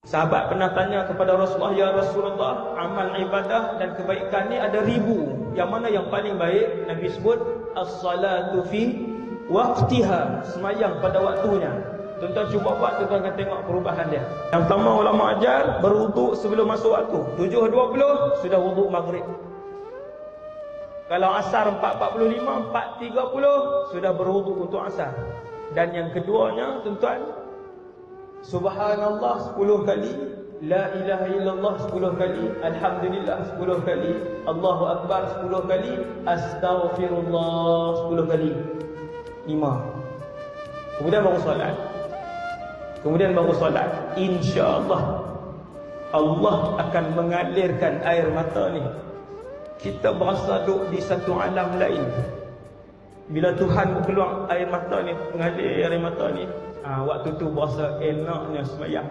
Sahabat pernah tanya kepada Rasulullah, "Ya Rasulullah, amal ibadah dan kebaikan ni ada ribu. Yang mana yang paling baik?" Nabi sebut, "As-salatu fi waqtiha." Semayang pada waktunya. Tuan-tuan cuba buat, tuan-tuan akan tengok perubahan dia. Yang pertama ulama ajar, berwuduk sebelum masuk waktu. 7.20 sudah wuduk maghrib. Kalau asar 4.45, 4.30 sudah berwuduk untuk asar. Dan yang keduanya, tuan-tuan, Subhanallah 10 kali, La ilaha illallah 10 kali, Alhamdulillah 10 kali, Allahu Akbar 10 kali, Astaghfirullah 10 kali. 5. Kemudian baru solat. InsyaAllah Allah akan mengalirkan air mata ni. Kita berasa duduk di satu alam lain. Bila Tuhan keluar air mata ni, mengalir air mata ni, waktu tu berasa enaknya sembahyang.